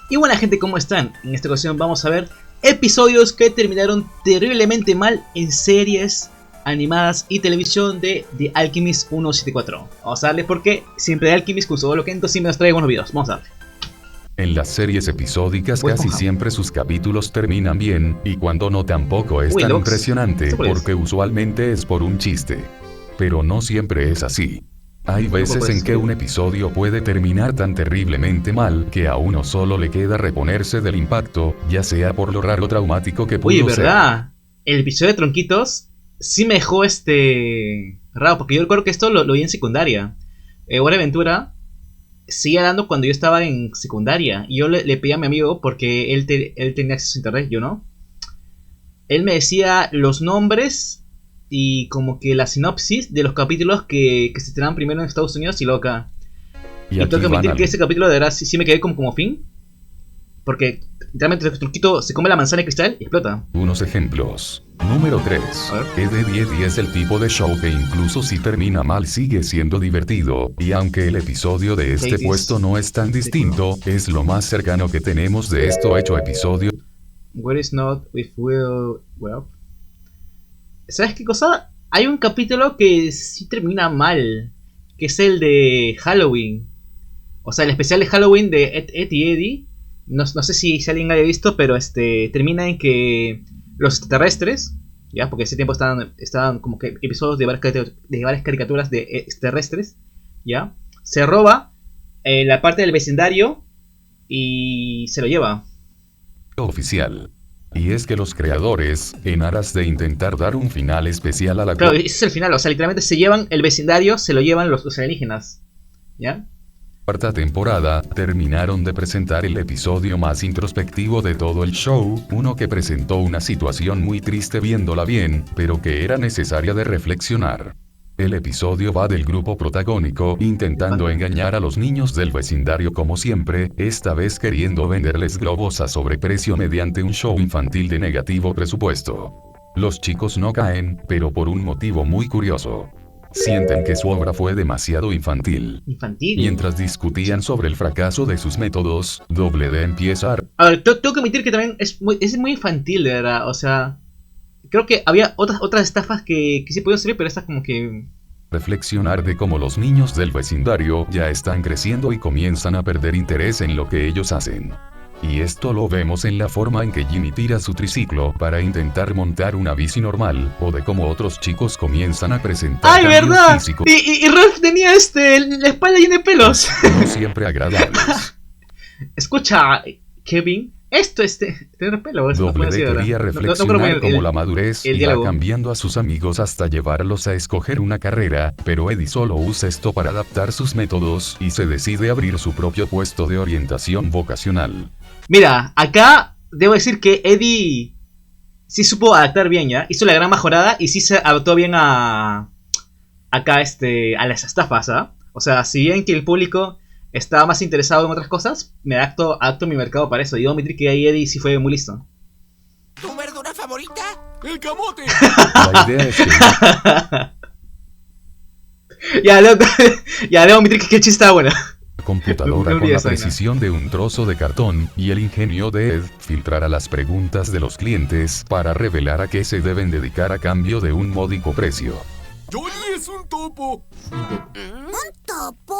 Y buena gente, ¿cómo están? En esta ocasión vamos a ver episodios que terminaron terriblemente mal en series animadas y televisión de The Alchemist 174. Vamos a darle porque siempre The Alchemist con su doble Kento siempre nos trae buenos videos. Vamos a darle. En las series episódicas casi siempre sus capítulos terminan bien, y cuando no tampoco es tan impresionante porque usualmente es por un chiste. Pero no siempre es así. Hay veces en que un episodio puede terminar tan terriblemente mal que a uno solo le queda reponerse del impacto, ya sea por lo raro o traumático que pudo ser. Oye, ¿verdad? El episodio de Tronquitos sí me dejó raro, porque yo recuerdo que esto lo vi en secundaria. Hora de Aventura seguía dando cuando yo estaba en secundaria. Y yo le pedí a mi amigo, porque él tenía acceso a internet, yo no. Él me decía los nombres y como que la sinopsis de los capítulos que se estrenaban primero en Estados Unidos y luego acá. Y tengo que admitir que ese capítulo de verdad sí me quedé como fin. Porque literalmente el Tronquito se come la manzana de cristal y explota. Unos ejemplos. Número 3. Eddie es el tipo de show que incluso si termina mal sigue siendo divertido, y aunque el episodio de este puesto no es tan distinto, es lo más cercano que tenemos de esto hecho episodio. Where is not with Will Well. ¿Sabes qué cosa? Hay un capítulo que sí termina mal, que es el de Halloween. O sea, el especial de Halloween de Ed y Eddie. No sé si alguien lo haya visto, pero termina en que los extraterrestres, ya, porque ese tiempo estaban como que episodios de varias caricaturas de extraterrestres, ya, se roba la parte del vecindario y se lo lleva. Oficial. Y es que los creadores, en aras de intentar dar un final especial a la... Claro, ese es el final, o sea, literalmente se llevan el vecindario, se lo llevan los alienígenas, ¿ya? Cuarta temporada, terminaron de presentar el episodio más introspectivo de todo el show, uno que presentó una situación muy triste viéndola bien, pero que era necesaria de reflexionar. El episodio va del grupo protagónico intentando engañar a los niños del vecindario como siempre, esta vez queriendo venderles globos a sobreprecio mediante un show infantil de negativo presupuesto. Los chicos no caen, pero por un motivo muy curioso. Sienten que su obra fue demasiado infantil. Mientras discutían sobre el fracaso de sus métodos, D empieza a ver, tengo que admitir que también es muy infantil, de verdad. O sea, creo que había otras estafas que sí podían servir, pero estas como que... reflexionar de cómo los niños del vecindario ya están creciendo y comienzan a perder interés en lo que ellos hacen. Y esto lo vemos en la forma en que Jimmy tira su triciclo para intentar montar una bici normal, o de cómo otros chicos comienzan a presentar cambios ¿verdad? Físicos. Y Rolf tenía la espalda llena de pelos. No siempre agradables. Escucha, Kevin, tener pelo. Quería reflexionar cómo la madurez iba cambiando a sus amigos hasta llevarlos a escoger una carrera, pero Eddie solo usa esto para adaptar sus métodos y se decide abrir su propio puesto de orientación vocacional. Mira, acá debo decir que Eddie sí supo adaptar bien, ¿ya? Hizo la gran mejorada y sí se adaptó bien a las estafas, ¿ah? O sea, si bien que el público estaba más interesado en otras cosas, me adapto mi mercado para eso. Y debo admitir que ahí Eddie sí fue muy listo. ¿Tu verdura favorita? ¡El camote! La idea es que... ya debo admitir que el chiste está bueno. Computadora con la precisión de un trozo de cartón y el ingenio de Ed filtrará las preguntas de los clientes para revelar a qué se deben dedicar a cambio de un módico precio. ¡Johnny es un topo! ¿Un topo?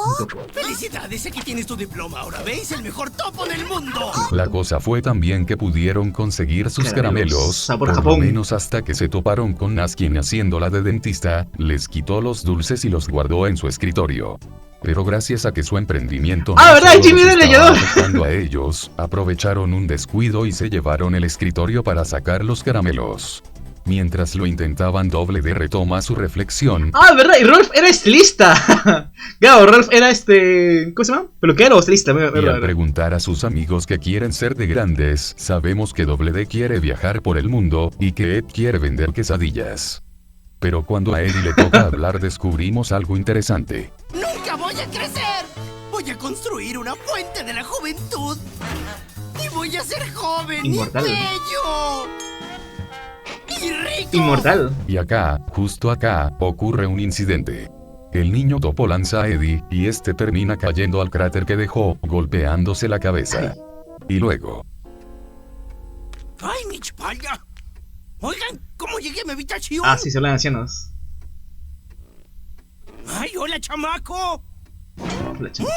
¡Felicidades! Aquí tienes tu diploma. Ahora veis el mejor topo del mundo. La cosa fue también que pudieron conseguir sus caramelos, por lo menos hasta que se toparon con Nas, quien haciéndola de dentista, les quitó los dulces y los guardó en su escritorio. Pero gracias a que su emprendimiento ¿verdad? Jimmy estaba afectando a ellos, aprovecharon un descuido y se llevaron el escritorio para sacar los caramelos. Mientras lo intentaban, D retoma su reflexión. ¿Verdad? Y Rolf era estilista. Claro, Rolf era ¿cómo se llama? Peluquero o estilista. Y al preguntar a sus amigos que quieren ser de grandes, sabemos que D quiere viajar por el mundo y que Ed quiere vender quesadillas. Pero cuando a Eddie le toca hablar, descubrimos algo interesante. ¡Nunca voy a crecer! Voy a construir una fuente de la juventud. Y voy a ser joven Inmortal. y bello. ¡Y rico! Inmortal. Y acá, justo acá, ocurre un incidente. El niño topo lanza a Eddie, y este termina cayendo al cráter que dejó, golpeándose la cabeza. Y luego, ¡Ay, mi espalda! Oigan, ¿cómo llegué a mi habitación? Ah, sí, se hablan de ancianos. ¡Ay, hola, chamaco! La chama-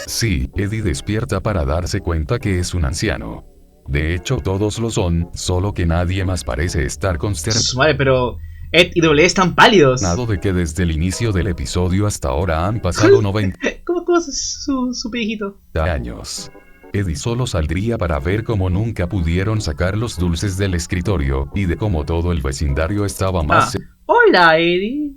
sí, Eddie despierta para darse cuenta que es un anciano. De hecho, todos lo son, solo que nadie más parece estar Su madre, pero Ed y W están pálidos. consternado de que desde el inicio del episodio hasta ahora han pasado 90 ¿Cómo es su viejito? años. Eddie solo saldría para ver cómo nunca pudieron sacar los dulces del escritorio, y de cómo todo el vecindario estaba más Hola, Eddie.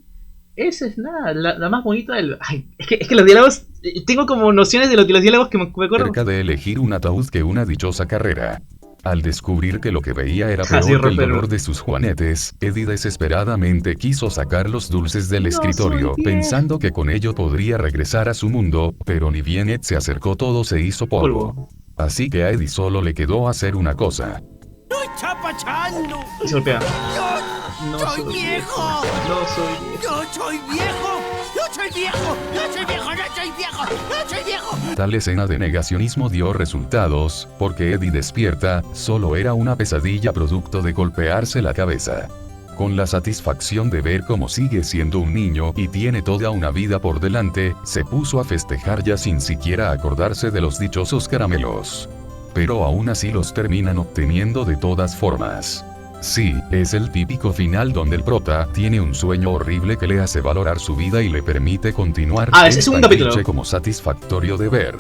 Esa es la más bonita del... Ay, es que los diálogos... Tengo como nociones de los diálogos que me acuerdo. cerca de elegir un ataúd que una dichosa carrera. Al descubrir que lo que veía era peor Así que el romper- dolor de sus juanetes, Eddie desesperadamente quiso sacar los dulces del escritorio, soy viejo. pensando que con ello podría regresar a su mundo, pero ni bien Ed se acercó todo se hizo polvo. Así que a Eddie solo le quedó hacer una cosa. ¡Estoy chapachando! Y se golpea. ¡Yo No soy soy viejo! No soy viejo. ¡Yo soy viejo! ¡Yo soy viejo! ¡No soy viejo! ¡No soy viejo! ¡No soy viejo! Tal escena de negacionismo dio resultados, porque Eddie despierta, solo era una pesadilla producto de golpearse la cabeza. Con la satisfacción de ver cómo sigue siendo un niño y tiene toda una vida por delante, se puso a festejar ya sin siquiera acordarse de los dichosos caramelos. Pero aún así los terminan obteniendo de todas formas. Sí, es el típico final donde el prota tiene un sueño horrible que le hace valorar su vida y le permite continuar. Es el segundo tan capítulo. cliché como satisfactorio de ver.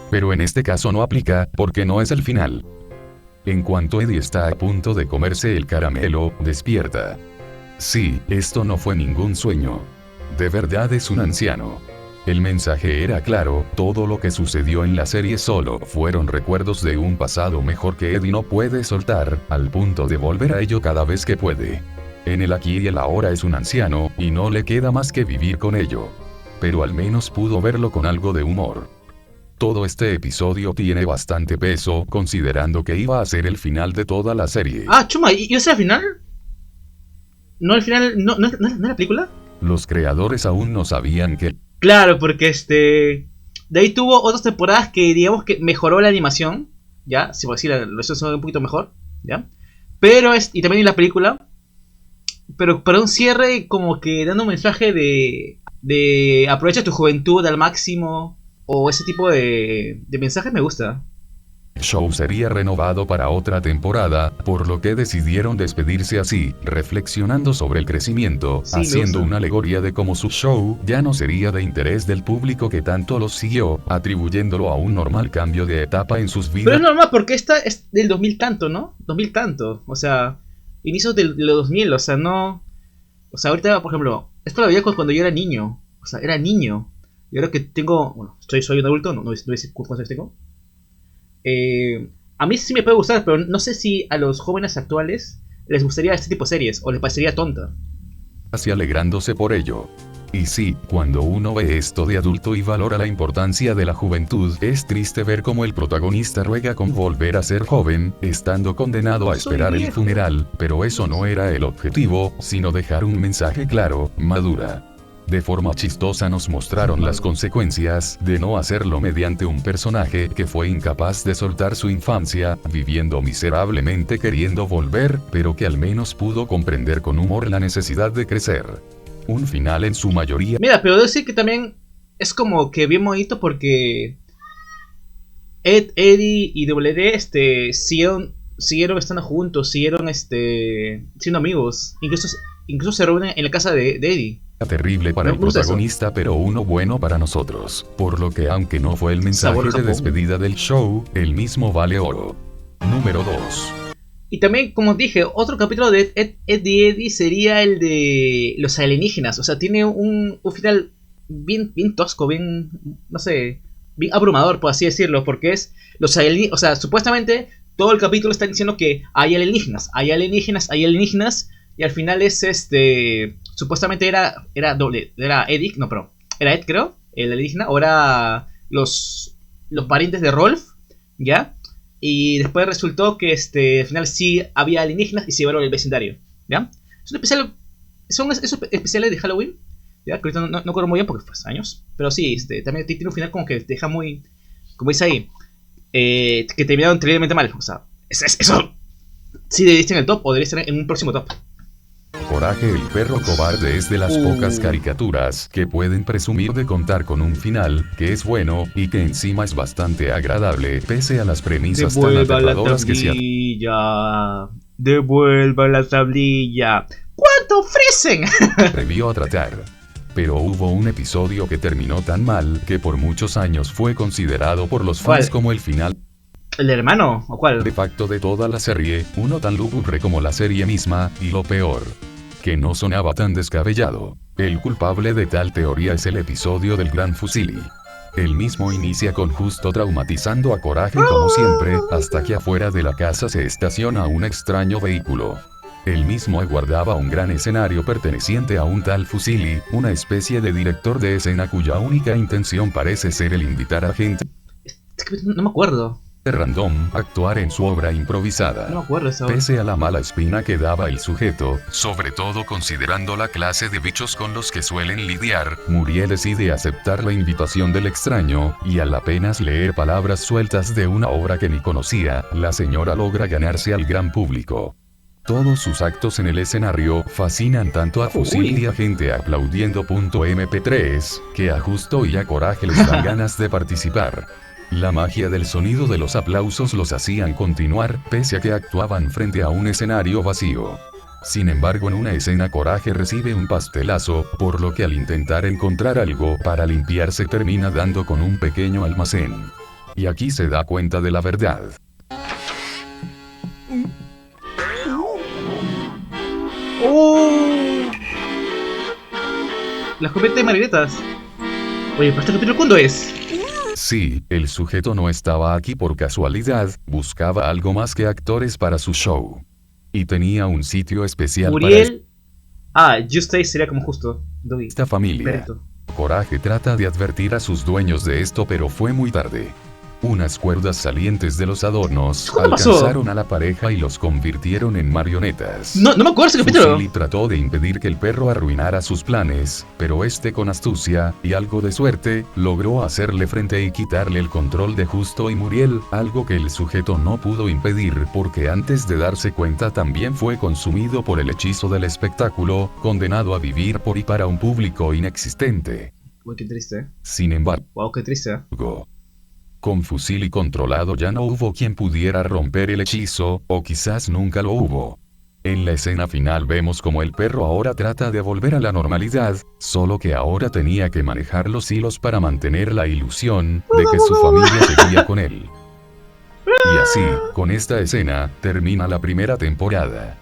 Pero en este caso no aplica, porque no es el final. En cuanto Eddie está a punto de comerse el caramelo, despierta. Sí, esto no fue ningún sueño. De verdad es un anciano. El mensaje era claro, todo lo que sucedió en la serie solo fueron recuerdos de un pasado mejor que Eddie no puede soltar, al punto de volver a ello cada vez que puede. En el aquí y el ahora es un anciano, y no le queda más que vivir con ello. Pero al menos pudo verlo con algo de humor. Todo este episodio tiene bastante peso, considerando que iba a ser el final de toda la serie. Chuma, ¿y ese al final? ¿No al final? ¿No es la película? Los creadores aún no sabían que Claro, porque de ahí tuvo otras temporadas que digamos que mejoró la animación, ¿ya? Si por decir, lo hizo un poquito mejor, ¿ya? Pero y también en la película, pero para un cierre como que dando un mensaje de aprovecha tu juventud al máximo, o ese tipo de mensajes me gusta. el show sería renovado para otra temporada, por lo que decidieron despedirse así, reflexionando sobre el crecimiento, Sí, me haciendo gusta. una alegoría de cómo su show ya no sería de interés del público que tanto los siguió, atribuyéndolo a un normal cambio de etapa en sus Pero es vidas. normal porque esta es del 2000 tanto, ¿no? 2000 tanto, o sea, inicios de los 2000, o sea, no... O sea, ahorita, por ejemplo, esto lo veía cuando yo era niño, o sea, era niño. Y ahora que tengo, bueno, soy un adulto, no voy a decir cuántos años tengo. A mí sí me puede gustar, pero no sé si a los jóvenes actuales les gustaría este tipo de series, o les parecería tonta. Y alegrándose por ello. Y sí, cuando uno ve esto de adulto y valora la importancia de la juventud, es triste ver cómo el protagonista ruega con volver a ser joven, estando condenado a Soy esperar el viejo. funeral, pero eso no era el objetivo, sino dejar un mensaje claro, madura. De forma chistosa nos mostraron las consecuencias de no hacerlo mediante un personaje que fue incapaz de soltar su infancia, viviendo miserablemente queriendo volver, pero que al menos pudo comprender con humor la necesidad de crecer. Un final en su mayoría Mira, pero debo decir que también es como que bien bonito porque Eddie y WD siguieron estando juntos, siguieron siendo amigos. Incluso se reúnen en la casa de Eddie. terrible para Me el gusta eso. protagonista pero uno bueno para nosotros, por lo que aunque no fue el mensaje Sabor de Japón. despedida del show, el mismo vale oro. Número 2. Y también, como dije, otro capítulo de Eddie sería el de los alienígenas. O sea, tiene un final bien tosco, bien, no sé, bien abrumador, por así decirlo. Porque es los alienígenas, o sea, supuestamente todo el capítulo está diciendo que hay alienígenas, hay alienígenas, hay alienígenas. Y al final es supuestamente era Eddie, no, pero era Ed, creo, el alienígena. O era los parientes de Rolf, ¿ya? Y después resultó que al final sí había alienígenas y se llevaron el vecindario, ¿ya? Son esos especiales de Halloween, ¿ya? Que ahorita no recuerdo muy bien porque fue hace años. Pero sí, también tiene un final como que te deja muy... Como dice ahí. que terminaron terriblemente mal. O sea, eso sí debería estar en el top o debería estar en un próximo top. Coraje el perro cobarde es de las pocas caricaturas que pueden presumir de contar con un final que es bueno y que encima es bastante agradable pese a las premisas tan Devuelva la aterradoras que se tablilla. Devuelva la tablilla. ¿Cuánto ofrecen? atrevió a tratar. Pero hubo un episodio que terminó tan mal que por muchos años fue considerado por los fans ¿Cuál? como el final ¿El hermano? ¿O cuál? de facto de toda la serie, uno tan lúgubre como la serie misma, y lo peor, que no sonaba tan descabellado. El culpable de tal teoría es el episodio del Gran Fusili. El mismo inicia con Justo traumatizando a Coraje como siempre, hasta que afuera de la casa se estaciona un extraño vehículo. El mismo guardaba un gran escenario perteneciente a un tal Fusili, una especie de director de escena cuya única intención parece ser el invitar a gente No me acuerdo. random a actuar en su obra improvisada. No me acuerdo esa hora. Pese a la mala espina que daba el sujeto, sobre todo considerando la clase de bichos con los que suelen lidiar, Muriel decide aceptar la invitación del extraño, y al apenas leer palabras sueltas de una obra que ni conocía, la señora logra ganarse al gran público. Todos sus actos en el escenario fascinan tanto a Fusil y a gente aplaudiendo .mp3, que a Justo y a Coraje les dan ganas de participar. La magia del sonido de los aplausos los hacían continuar, pese a que actuaban frente a un escenario vacío. Sin embargo, en una escena Coraje recibe un pastelazo, por lo que al intentar encontrar algo para limpiarse termina dando con un pequeño almacén. Y aquí se da cuenta de la verdad. La escopeta de marionetas. Oye, ¿pero este capítulo cuándo es? Sí, el sujeto no estaba aquí por casualidad, buscaba algo más que actores para su show. Y tenía un sitio especial para Muriel. Justice sería como Justo. Doggy. esta familia. Perito. Coraje trata de advertir a sus dueños de esto, pero fue muy tarde. Unas cuerdas salientes de los adornos ¿Cuándo pasó? alcanzaron a la pareja y los convirtieron en marionetas. No me acuerdo ese capítulo. Fusili trató de impedir que el perro arruinara sus planes, pero este con astucia y algo de suerte, logró hacerle frente y quitarle el control de Justo y Muriel, algo que el sujeto no pudo impedir porque antes de darse cuenta también fue consumido por el hechizo del espectáculo, condenado a vivir por y para un público inexistente. Uy, qué triste. Sin embargo, Wow, qué triste. con Fusili controlado ya no hubo quien pudiera romper el hechizo, o quizás nunca lo hubo. En la escena final vemos como el perro ahora trata de volver a la normalidad, solo que ahora tenía que manejar los hilos para mantener la ilusión de que su familia seguía con él. Y así, con esta escena, termina la primera temporada.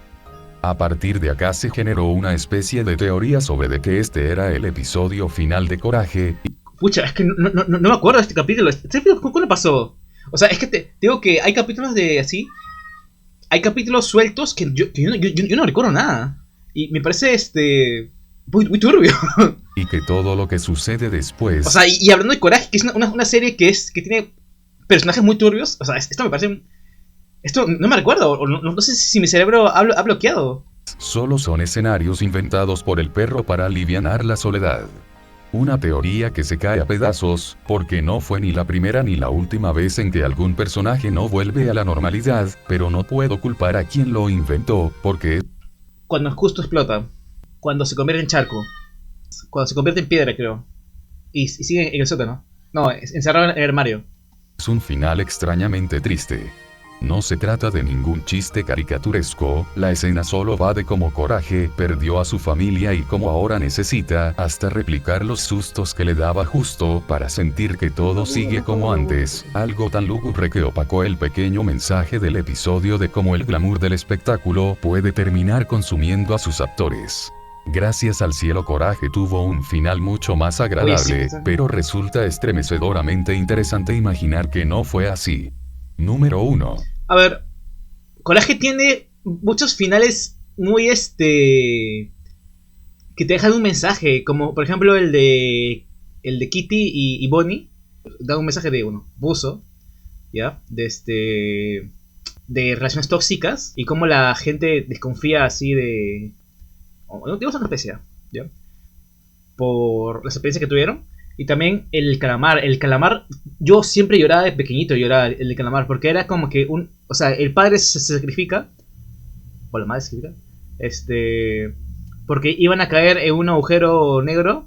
A partir de acá se generó una especie de teoría sobre de que este era el episodio final de Coraje, Pucha, es que no me acuerdo de este capítulo. ¿Este capítulo cuándo pasó? O sea, es que te digo que hay capítulos de así. Hay capítulos sueltos que yo no recuerdo nada. Y me parece muy turbio. y que todo lo que sucede después O sea, y hablando de Coraje, que es una serie que tiene personajes muy turbios. O sea, esto me parece. Esto no me recuerdo. O no sé si mi cerebro ha bloqueado. solo son escenarios inventados por el perro para alivianar la soledad. Una teoría que se cae a pedazos, porque no fue ni la primera ni la última vez en que algún personaje no vuelve a la normalidad, pero no puedo culpar a quien lo inventó, porque Cuando Justo explota. Cuando se convierte en charco. Cuando se convierte en piedra, creo. Y sigue en el sótano. No, encerrado en el armario. es un final extrañamente triste. No se trata de ningún chiste caricaturesco, la escena solo va de cómo Coraje perdió a su familia y cómo ahora necesita hasta replicar los sustos que le daba Justo para sentir que todo sigue como antes, algo tan lúgubre que opacó el pequeño mensaje del episodio de cómo el glamour del espectáculo puede terminar consumiendo a sus actores. Gracias al cielo Coraje tuvo un final mucho más agradable, Oye, sí. pero resulta estremecedoramente interesante imaginar que no fue así. Número 1. A ver, Coraje tiene muchos finales muy que te dejan un mensaje, como por ejemplo el de Kitty y Bonnie, da un mensaje de buzo, ¿ya? De relaciones tóxicas y cómo la gente desconfía así no digamos una especie, ¿ya? Por las experiencias que tuvieron. Y también el calamar yo siempre lloraba de pequeñito, lloraba el de calamar, porque era como que o sea, el padre se sacrifica, o la madre se sacrifica, porque iban a caer en un agujero negro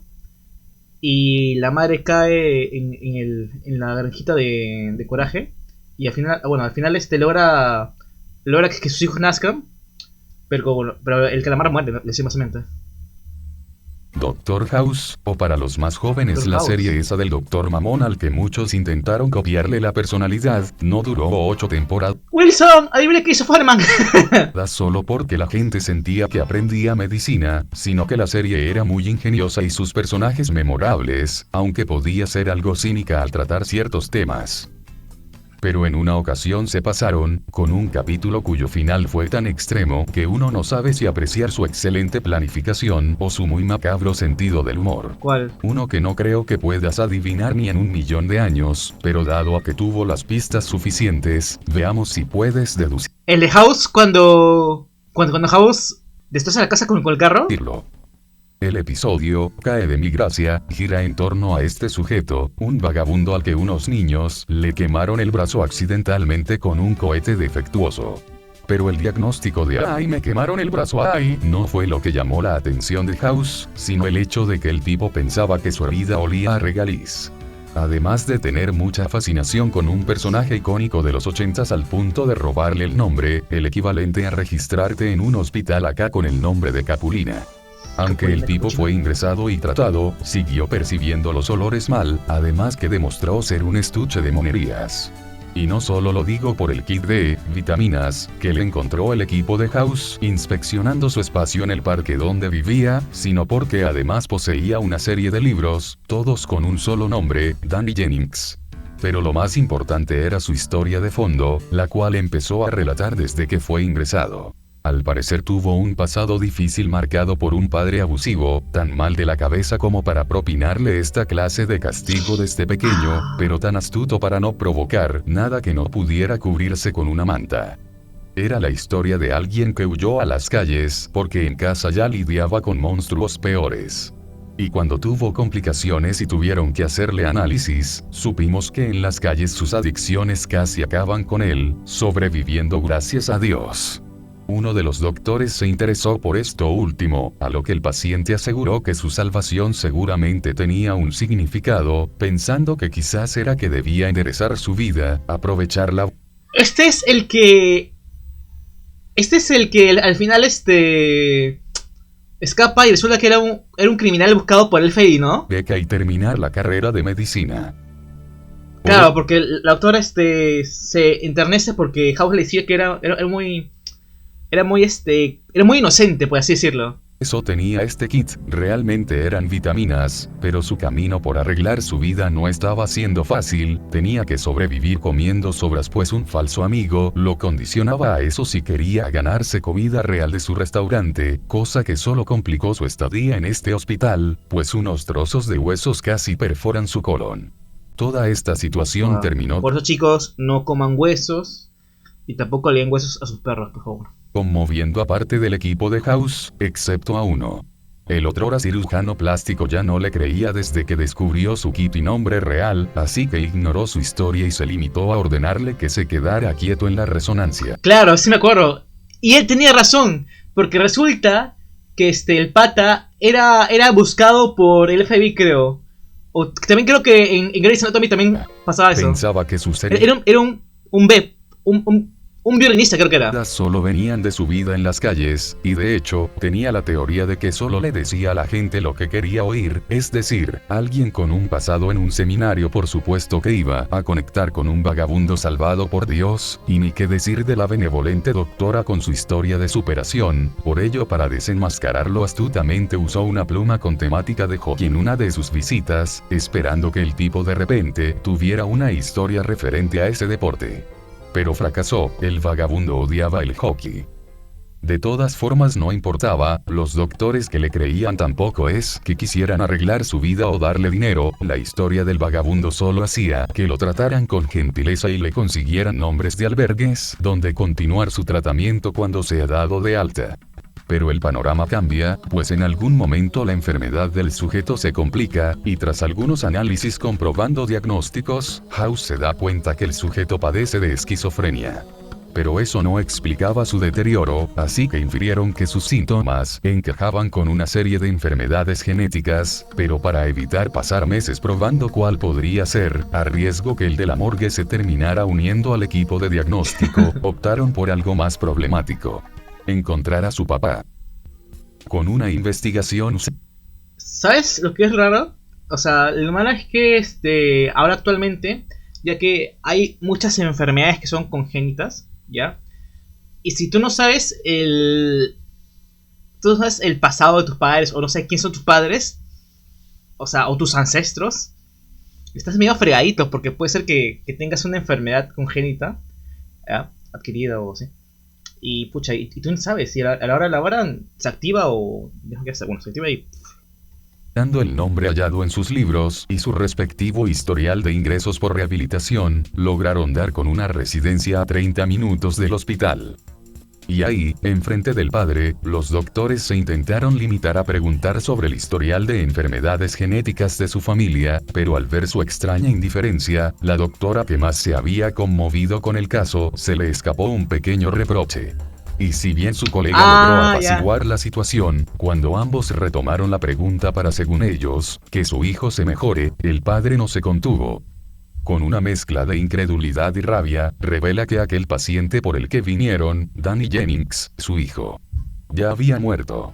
y la madre cae en la granjita de Coraje y al final, bueno, al final logra que sus hijos nazcan, pero el calamar muere, lastimosamente. Doctor House, o para los más jóvenes Doctor la House. serie esa del Doctor Mamón al que muchos intentaron copiarle la personalidad, no duró 8 temporadas Wilson, adivina qué hizo Foreman. solo porque la gente sentía que aprendía medicina, sino que la serie era muy ingeniosa y sus personajes memorables, aunque podía ser algo cínica al tratar ciertos temas. Pero en una ocasión se pasaron, con un capítulo cuyo final fue tan extremo que uno no sabe si apreciar su excelente planificación o su muy macabro sentido del humor. ¿Cuál? Uno que no creo que puedas adivinar ni en 1.000.000 de años, pero dado a que tuvo las pistas suficientes, veamos si puedes deducirlo. El de House cuando House destroza la casa con el carro. El episodio, Cae de mi gracia, gira en torno a este sujeto, un vagabundo al que unos niños le quemaron el brazo accidentalmente con un cohete defectuoso. Pero el diagnóstico de "ay, me quemaron el brazo, ay", no fue lo que llamó la atención de House, sino el hecho de que el tipo pensaba que su herida olía a regaliz. Además de tener mucha fascinación con un personaje icónico de los 80s al punto de robarle el nombre, el equivalente a registrarte en un hospital acá con el nombre de Capulina. Aunque el tipo fue ingresado y tratado, siguió percibiendo los olores mal, además que demostró ser un estuche de monerías. Y no solo lo digo por el kit de vitaminas que le encontró el equipo de House inspeccionando su espacio en el parque donde vivía, sino porque además poseía una serie de libros, todos con un solo nombre, Danny Jennings. Pero lo más importante era su historia de fondo, la cual empezó a relatar desde que fue ingresado. Al parecer tuvo un pasado difícil marcado por un padre abusivo, tan mal de la cabeza como para propinarle esta clase de castigo desde pequeño, pero tan astuto para no provocar nada que no pudiera cubrirse con una manta. Era la historia de alguien que huyó a las calles porque en casa ya lidiaba con monstruos peores. Y cuando tuvo complicaciones y tuvieron que hacerle análisis, supimos que en las calles sus adicciones casi acaban con él, sobreviviendo gracias a Dios. Uno de los doctores se interesó por esto último, a lo que el paciente aseguró que su salvación seguramente tenía un significado, pensando que quizás era que debía enderezar su vida, aprovecharla. Este es el que al final escapa y resulta que era un criminal buscado por el FBI, ¿no? Beca y terminar la carrera de medicina. Claro, porque la autora se enternece porque House le decía que era muy inocente, por así decirlo. Eso tenía este kit, realmente eran vitaminas, pero su camino por arreglar su vida no estaba siendo fácil, tenía que sobrevivir comiendo sobras pues un falso amigo lo condicionaba a eso si quería ganarse comida real de su restaurante, cosa que solo complicó su estadía en este hospital, pues unos trozos de huesos casi perforan su colon. Toda esta situación terminó. Por eso, chicos, no coman huesos y tampoco le den huesos a sus perros, por favor. Conmoviendo a parte del equipo de House, excepto a uno. El otrora cirujano plástico ya no le creía desde que descubrió su kit y nombre real, así que ignoró su historia y se limitó a ordenarle que se quedara quieto en la resonancia. Claro, sí me acuerdo. Y él tenía razón, porque resulta que el pata era buscado por el FBI, creo. O también creo que en Grey's Anatomy también pasaba eso. Pensaba que su serie Era un violinista, creo que era. Solo venían de su vida en las calles, y de hecho, tenía la teoría de que solo le decía a la gente lo que quería oír, es decir, alguien con un pasado en un seminario por supuesto que iba a conectar con un vagabundo salvado por Dios, y ni qué decir de la benevolente doctora con su historia de superación, por ello para desenmascararlo astutamente usó una pluma con temática de hockey en una de sus visitas, esperando que el tipo de repente tuviera una historia referente a ese deporte. Pero fracasó, el vagabundo odiaba el hockey. De todas formas no importaba, los doctores que le creían tampoco es que quisieran arreglar su vida o darle dinero, la historia del vagabundo solo hacía que lo trataran con gentileza y le consiguieran nombres de albergues donde continuar su tratamiento cuando sea dado de alta. Pero el panorama cambia, pues en algún momento la enfermedad del sujeto se complica, y tras algunos análisis comprobando diagnósticos, House se da cuenta que el sujeto padece de esquizofrenia. Pero eso no explicaba su deterioro, así que infirieron que sus síntomas encajaban con una serie de enfermedades genéticas, pero para evitar pasar meses probando cuál podría ser, a riesgo que el de la morgue se terminara uniendo al equipo de diagnóstico, optaron por algo más problemático: encontrar a su papá. Con una investigación... ¿Sabes lo que es raro? O sea, lo malo es que ahora actualmente, ya que hay muchas enfermedades que son congénitas, ¿ya? Y si tú no sabes tú no sabes el pasado de tus padres, o no sé quién son tus padres, o sea, o tus ancestros, estás medio fregadito, porque puede ser que tengas una enfermedad congénita, ¿ya? Adquirida o así. Y pucha, y tú no sabes si a la hora de la hora se activa o deja que hacer. Bueno, se activa y... Dando el nombre hallado en sus libros y su respectivo historial de ingresos por rehabilitación, lograron dar con una residencia a 30 minutos del hospital. Y ahí, enfrente del padre, los doctores se intentaron limitar a preguntar sobre el historial de enfermedades genéticas de su familia, pero al ver su extraña indiferencia, la doctora que más se había conmovido con el caso, se le escapó un pequeño reproche. Y si bien su colega logró apaciguar la situación, cuando ambos retomaron la pregunta para, según ellos, que su hijo se mejore, el padre no se contuvo. Con una mezcla de incredulidad y rabia, revela que aquel paciente por el que vinieron, Danny Jennings, su hijo, ya había muerto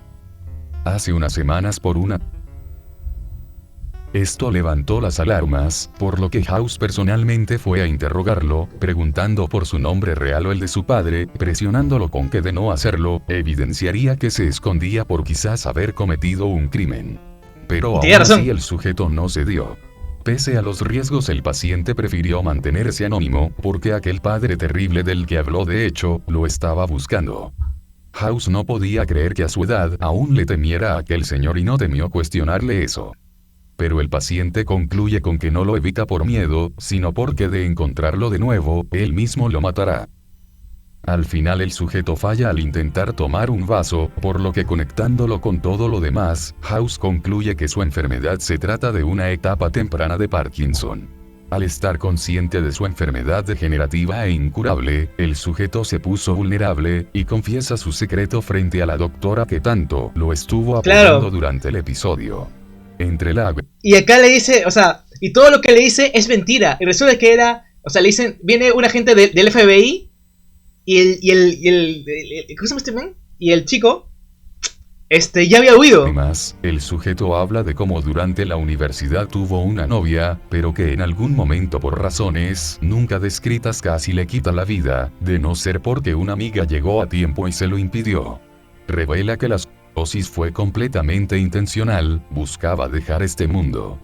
hace unas semanas por una... Esto levantó las alarmas, por lo que House personalmente fue a interrogarlo, preguntando por su nombre real o el de su padre, presionándolo con que de no hacerlo, evidenciaría que se escondía por quizás haber cometido un crimen. Pero aún así el sujeto no cedió. Pese a los riesgos, el paciente prefirió mantenerse anónimo, porque aquel padre terrible del que habló de hecho, lo estaba buscando. House no podía creer que a su edad aún le temiera a aquel señor y no temió cuestionarle eso. Pero el paciente concluye con que no lo evita por miedo, sino porque de encontrarlo de nuevo, él mismo lo matará. Al final el sujeto falla al intentar tomar un vaso, por lo que conectándolo con todo lo demás, House concluye que su enfermedad se trata de una etapa temprana de Parkinson. Al estar consciente de su enfermedad degenerativa e incurable, el sujeto se puso vulnerable, y confiesa su secreto frente a la doctora que tanto lo estuvo apoyando durante el episodio. Entre la... Y acá le dice, o sea, y todo lo que le dice es mentira, y resulta que era, o sea, le dicen, viene un agente del FBI, y el ¿cómo se llama este man? Y el chico, ya había huido. Además, el sujeto habla de cómo durante la universidad tuvo una novia, pero que en algún momento por razones nunca descritas casi le quita la vida, de no ser porque una amiga llegó a tiempo y se lo impidió. Revela que la psicosis fue completamente intencional, buscaba dejar este mundo.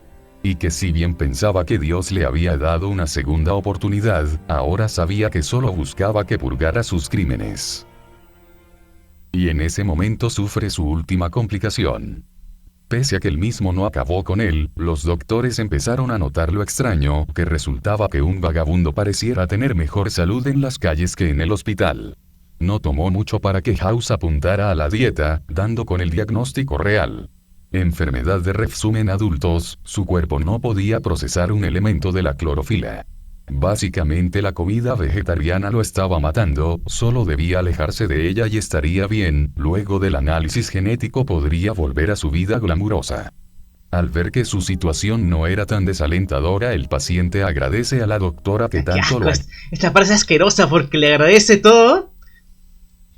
Y que si bien pensaba que Dios le había dado una segunda oportunidad, ahora sabía que solo buscaba que purgara sus crímenes. Y en ese momento sufre su última complicación. Pese a que él mismo no acabó con él, los doctores empezaron a notar lo extraño, que resultaba que un vagabundo pareciera tener mejor salud en las calles que en el hospital. No tomó mucho para que House apuntara a la dieta, dando con el diagnóstico real. Enfermedad de Refsum en adultos, su cuerpo no podía procesar un elemento de la clorofila. Básicamente la comida vegetariana lo estaba matando, solo debía alejarse de ella y estaría bien, luego del análisis genético podría volver a su vida glamurosa. Al ver que su situación no era tan desalentadora, el paciente agradece a la doctora que tanto lo... Esta parece asquerosa porque le agradece todo,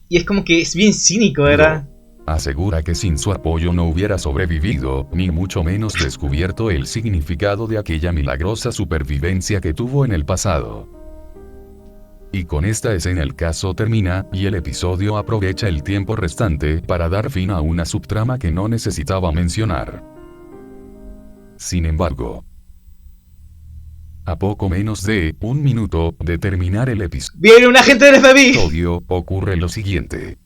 y es como que es bien cínico, ¿verdad? Asegura que sin su apoyo no hubiera sobrevivido, ni mucho menos descubierto el significado de aquella milagrosa supervivencia que tuvo en el pasado. Y con esta escena el caso termina, y el episodio aprovecha el tiempo restante para dar fin a una subtrama que no necesitaba mencionar. Sin embargo, a poco menos de un minuto de terminar el episodio, ¡viene un agente del FBI! Ocurre lo siguiente.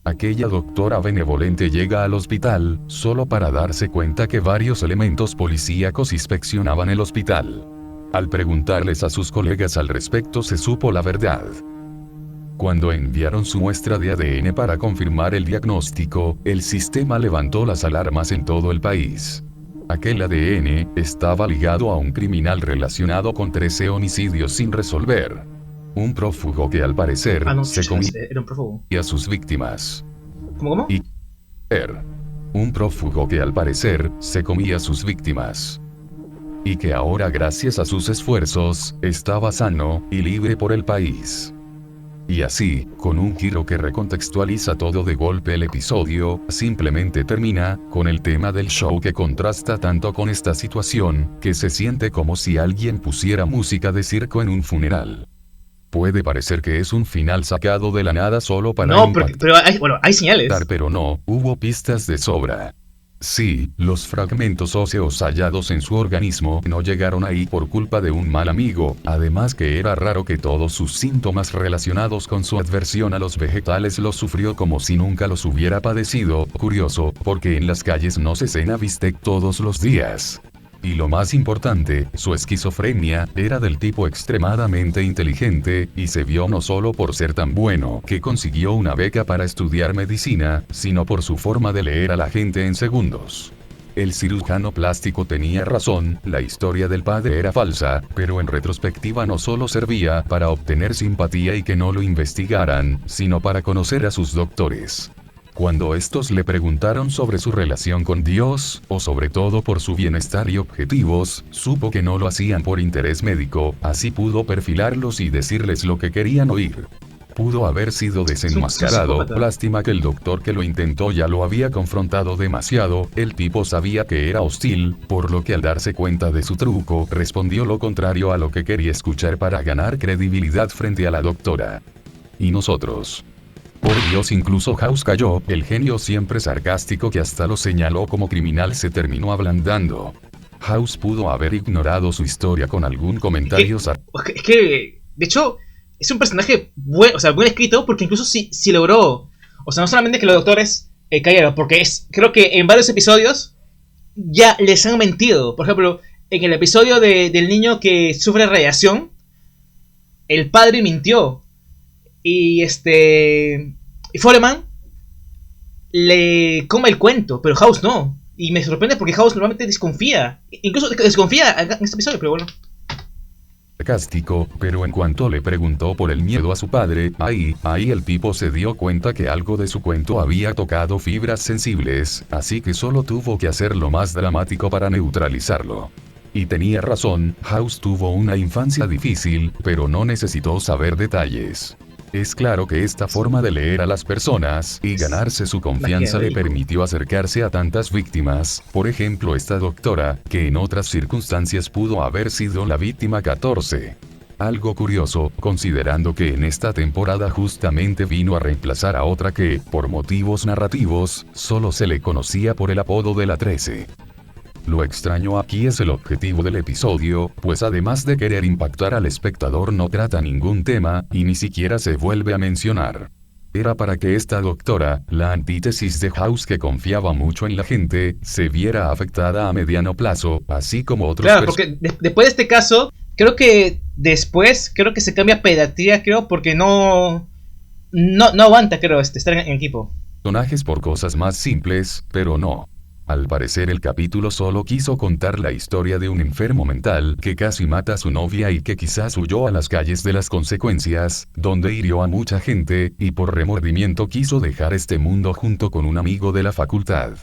Aquella doctora benevolente llega al hospital, solo para darse cuenta que varios elementos policíacos inspeccionaban el hospital. Al preguntarles a sus colegas al respecto se supo la verdad. Cuando enviaron su muestra de ADN para confirmar el diagnóstico, el sistema levantó las alarmas en todo el país. Aquel ADN estaba ligado a un criminal relacionado con 13 homicidios sin resolver. Un prófugo que al parecer se comía era un prófugo. a sus víctimas. ¿Cómo? Y un prófugo que al parecer se comía a sus víctimas. Y que ahora gracias a sus esfuerzos, estaba sano y libre por el país. Y así, con un giro que recontextualiza todo de golpe el episodio, simplemente termina, con el tema del show que contrasta tanto con esta situación, que se siente como si alguien pusiera música de circo en un funeral. Puede parecer que es un final sacado de la nada solo para no, pero hay señales. Pero no, hubo pistas de sobra. Sí, los fragmentos óseos hallados en su organismo no llegaron ahí por culpa de un mal amigo, además que era raro que todos sus síntomas relacionados con su adversión a los vegetales los sufrió como si nunca los hubiera padecido, curioso, porque en las calles no se cena bistec todos los días. Y lo más importante, su esquizofrenia era del tipo extremadamente inteligente, y se vio no solo por ser tan bueno que consiguió una beca para estudiar medicina, sino por su forma de leer a la gente en segundos. El cirujano plástico tenía razón, la historia del padre era falsa, pero en retrospectiva no solo servía para obtener simpatía y que no lo investigaran, sino para conocer a sus doctores. Cuando estos le preguntaron sobre su relación con Dios, o sobre todo por su bienestar y objetivos, supo que no lo hacían por interés médico, así pudo perfilarlos y decirles lo que querían oír. Pudo haber sido desenmascarado, lástima que el doctor que lo intentó ya lo había confrontado demasiado, el tipo sabía que era hostil, por lo que al darse cuenta de su truco, respondió lo contrario a lo que quería escuchar para ganar credibilidad frente a la doctora. Y nosotros. Por Dios, incluso House cayó, el genio siempre sarcástico que hasta lo señaló como criminal se terminó ablandando. House pudo haber ignorado su historia con algún comentario Es que, de hecho, es un personaje buen escrito, porque incluso si logró, o sea, no solamente que los doctores cayeron, porque creo que en varios episodios ya les han mentido. Por ejemplo, en el episodio del niño que sufre radiación, el padre mintió. Y Foreman le come el cuento, pero House no. Y me sorprende porque House normalmente desconfía. Incluso desconfía en este episodio, pero bueno. Sarcástico, pero en cuanto le preguntó por el miedo a su padre, ahí el tipo se dio cuenta que algo de su cuento había tocado fibras sensibles, así que solo tuvo que hacerlo más dramático para neutralizarlo. Y tenía razón, House tuvo una infancia difícil, pero no necesitó saber detalles. Es claro que esta forma de leer a las personas y ganarse su confianza le permitió acercarse a tantas víctimas, por ejemplo esta doctora, que en otras circunstancias pudo haber sido la víctima 14. Algo curioso, considerando que en esta temporada justamente vino a reemplazar a otra que, por motivos narrativos, solo se le conocía por el apodo de la 13. Lo extraño aquí es el objetivo del episodio, pues además de querer impactar al espectador no trata ningún tema, y ni siquiera se vuelve a mencionar. Era para que esta doctora, la antítesis de House que confiaba mucho en la gente, se viera afectada a mediano plazo, así como otros. Claro, porque después de este caso, creo que se cambia a pediatría, porque no aguanta, estar en equipo. Personajes por cosas más simples, pero no. Al parecer el capítulo solo quiso contar la historia de un enfermo mental que casi mata a su novia y que quizás huyó a las calles de las consecuencias, donde hirió a mucha gente, y por remordimiento quiso dejar este mundo junto con un amigo de la facultad.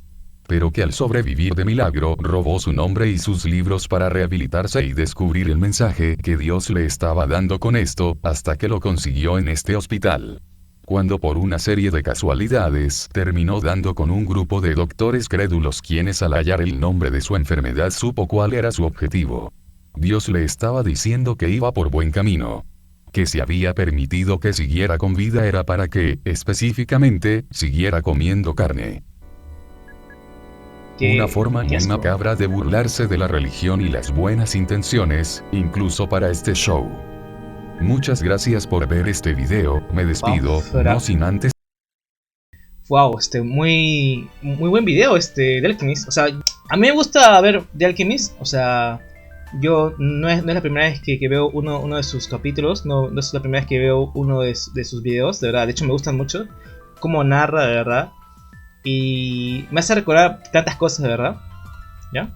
Pero que al sobrevivir de milagro robó su nombre y sus libros para rehabilitarse y descubrir el mensaje que Dios le estaba dando con esto, hasta que lo consiguió en este hospital. Cuando por una serie de casualidades terminó dando con un grupo de doctores crédulos quienes al hallar el nombre de su enfermedad supo cuál era su objetivo. Dios le estaba diciendo que iba por buen camino. Que si había permitido que siguiera con vida era para que, específicamente, siguiera comiendo carne. Una forma muy macabra de burlarse de la religión y las buenas intenciones, incluso para este show. Muchas gracias por ver este video, me despido, no sin antes. Wow, muy buen video de Alchemist. O sea, a mí me gusta ver The Alchemist, o sea, Yo no es la primera vez que veo uno de sus capítulos, no es la primera vez que veo uno de sus videos, de verdad. De hecho me gustan mucho cómo narra, de verdad. Y me hace recordar tantas cosas, de verdad. ¿Ya?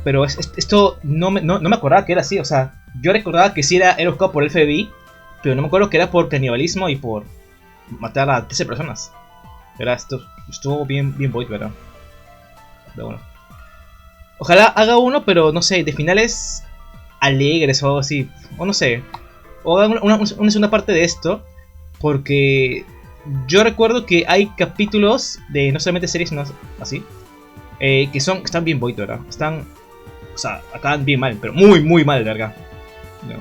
Pero esto no me acordaba que era así, o sea, yo recordaba que sí era buscado por el FBI, pero no me acuerdo que era por canibalismo y por matar a 13 personas. ¿Verdad? Esto estuvo bien Void, ¿verdad? Pero bueno. Ojalá haga uno, pero no sé, de finales alegres o algo así. O no sé. O haga una segunda parte de esto. Porque yo recuerdo que hay capítulos de no solamente series, sino así. Que están bien Void, ¿verdad? Están... O sea, acaban bien mal, pero muy mal, ¿verdad? No.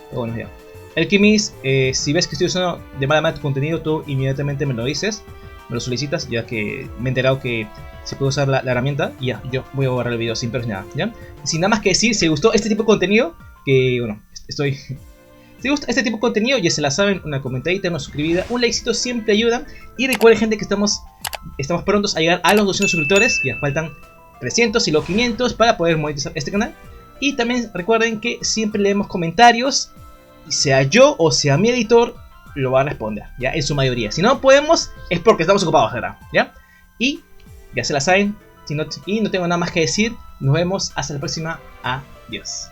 Pero bueno, ya. Alchemist, si ves que estoy usando de mala manera tu contenido, tú inmediatamente me lo dices, me lo solicitas, ya que me he enterado que se puede usar la herramienta. Y ya, yo voy a borrar el video sin pero nada, ¿ya? Sin nada más que decir, si les gustó este tipo de contenido, que bueno, estoy... Si les gusta este tipo de contenido, ya se la saben, una comentadita, una suscribida, un likecito siempre ayuda. Y recuerden, gente, que estamos prontos a llegar a los 200 suscriptores, ya faltan 300 y los 500 para poder monetizar este canal. Y también recuerden que siempre leemos comentarios, sea yo o sea mi editor, lo va a responder, ya, en su mayoría. Si no podemos, es porque estamos ocupados, ¿verdad? ¿Ya? Y ya se la saben, y no tengo nada más que decir. Nos vemos hasta la próxima. Adiós.